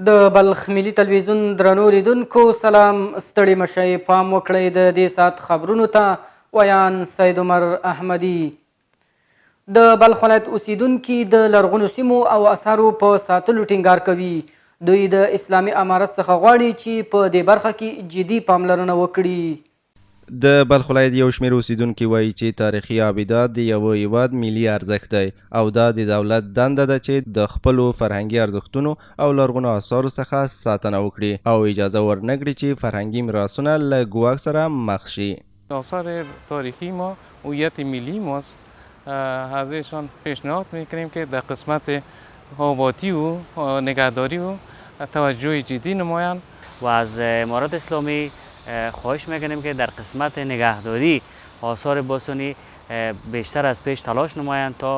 د بلخ ملي تلویزیون درنو لیدونکو سلام، ستړي مشئ، پام وکړئ د دې ساعت خبرونو ته. ویان سید عمر احمدي. د بلخ ولایت اوسیدونکي د لرغونو سیمو او اثارو په ساتلو ټینګار کوي. دوی د اسلامي امارت څخه غواړي چې په دې برخه کې جدي پاملرنه وکړي. د بلخ ولایت یو شمېر اوسیدونکي وایي چې تاریخي آبدات د یوه هیواد ملي ارزښت دی او دا د دولت دنده ده چې د خپلو فرهنګي ارزښتونو او لرغونو آثارو څخه ساتنه وکړي او اجازه ورنکړي چې فرهنګي میراثونه له ګواښ سره مخ شي. آثار تاریخی ما هویت ملی ماست. ازشان پیشنهاد میکنیم که در قسمت آبادی و نگهداری و توجه جدی نمایند و از امارت اسلامی خواهش میکنیم که در قسمت نگهداری آثار باستانی بیشتر از پیش تلاش نمایند تا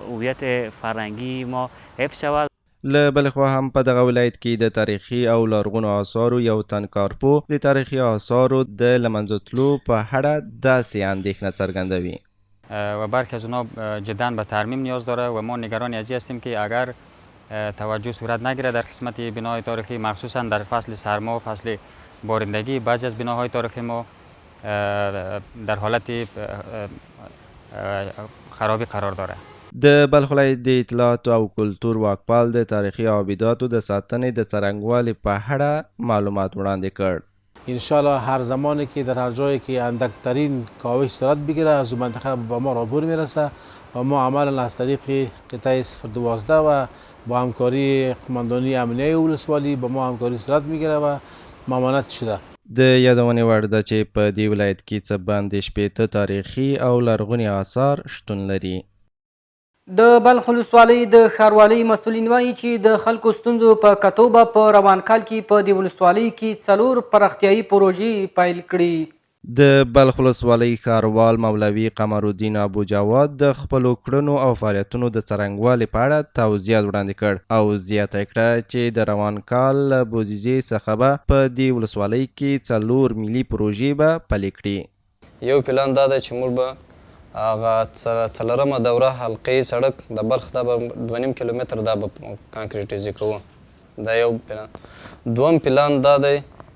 هویت فرهنگی ما حفظ شود. له بلې خوا هم په دغه ولایت کې د تاریخي او لرغونو آثارو یو تن کارپوه د تاریخي آثارو د له منځه تلو په اړه داسې اندېښنه څرګندوي. و برخی از اونها جدا به ترمیم نیاز داره و ما نگران از این هستیم که اگر توجه صورت نگیره در قسمت بنای تاریخی، مخصوصا در فصل سرما و فصل بارندگی، بعضی از بناهای تاریخی ما در حالت خرابی قرار داره. د بلخ ولایت د اطلاعات او کلتور واکپال د تاریخي آبداتو د ساتنې د څرنګوالي په اړه معلومات وړاندې کړ. انشالله هر زمانی که در هر جایی که اندکترین کاوش صورت بگیره از منطقه به ما عبور میرسه و ما عملا از طریق قطعه 012 و با همکاری قماندانی امنیه ولسوالی با ما همکاری صورت میگیره و ممانعت شده. د یادونې وړ ده چې په دې ولایت کې څه باندې 80 تاریخي او لرغوني آثار شتون لري. د بلخ ولسوالۍ د ښاروالۍ مسؤلین وایي چې د خلکو ستونزو په کتو به په روان کال کې په دې ولسوالۍ کې 4 پراختیایي پروژې پیل کړي. د بلخ ولسوالۍ ښاروال مولوي قمر الدین ابو جواد د خپلو کړنو او فعالیتونو د څرنګوالي په اړه توضیحات وړاندې کړ او زیاته کړه چې د روان کال له بودیجې څخه به په دې ولسوالۍ کې 4 ملي پروژې به پلي کړي. یو پلان دا دی چې موږ به هغه څلورمه دوره حلقې سړک د بلخ دا به 2.5 کیلومتر دا به کانکریټیزي کوو. دا یو پلان. دوم پلان دا دی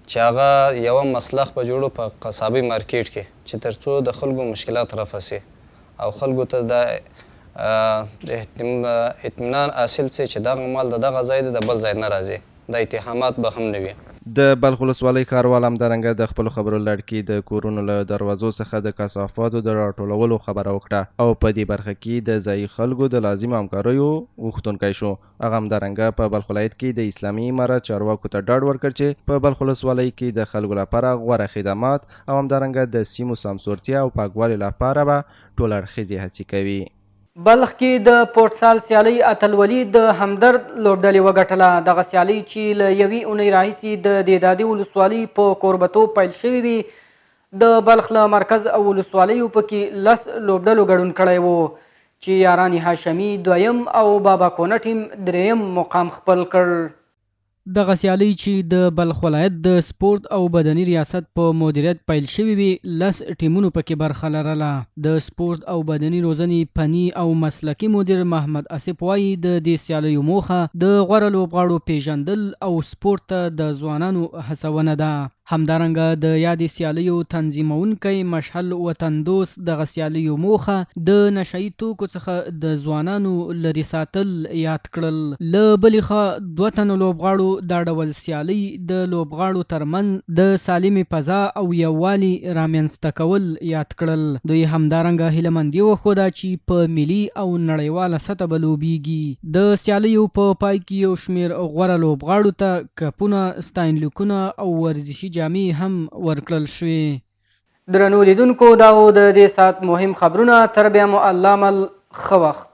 چې هغه یوه مسلخ به جوړو په قصابي مارکیټ کې چې تر څو د خلکو مشکلات رفع سي او خلکو ته دا اطمینان حاصل سي چې دغه مال د دغه ځای دی د بل ځای نه راځي، دا اتهامات به هم نه وي. د بلخ ولسوالۍ ښاروال همدارنګه د خپلو خبرو لړ کې د کورونو له دروازو څخه د کثافاتو د راټولولو خبره وکړه او په دې برخه کې د ځایي خلکو د لازمو همکاریو غوښتونکی شو. هغه همدارنګه په بلخ ولایت کې د اسلامي امارت چارواکو ته ډاډ ورکړ چې په بلخ ولسوالۍ کې د خلکو لپاره غوره خدمات او همدارنګه د سیمو سمسورتیا او پاکوالي لپاره به ټول اړخیزې هڅې کوي. بلخ کې د فوټسال سیالۍ اتلولي د همدرد لوبډلې وګټله. دغه سیالۍ چې له یوې اونۍ راهیسې د دېدادي ولسوالۍ په کوربتوب پیل شوې وي، د بلخ له مرکز او ولسوالیو پکې 10 لوبډلو ګډون کړی و چې یاران هاشمي 2یم او بابا کونه ټیم 3یم مقام خپل کړ. دغه سیالۍ چې د بلخ ولایت د سپورت او بدني ریاست په مدیریت پیل شوې وي 10 ټیمونو پکې برخه لرله. د سپورت او بدني روزنې فني او مسلکي مدیر محمد اسف وایي د دې سیالیو موخه د غوره لوبغاړو پیژندل او سپورت ته د ځوانانو هڅونه ده. همدارنګه د یادې سیالیو تنظیمونکی مشعل وطن دوست دغه سیالیو موخه د نشهیي توکو څخه د ځوانانو لرې ساتل یاد کړل. له بلې خوا 2 تنو لوبغاړو دا ډول سیالۍ د لوبغاړو ترمنځ د سالمې فضا او یووالي رامنځته کول یاد کړل. دوی همدارنګه هیلهمندي وښوده چې په ملي او نړیواله سطحه به لوبیږي. د سیالیو په پای کې یو شمېر غوره لوبغاړو ته کپونه، ستاینلیکونه او ورزشي جامې هم ورکړل شوې. درنو لیدونکو دا و د دې ساعت مهم خبرونه. تر بیا مو الله مل ښه وخت.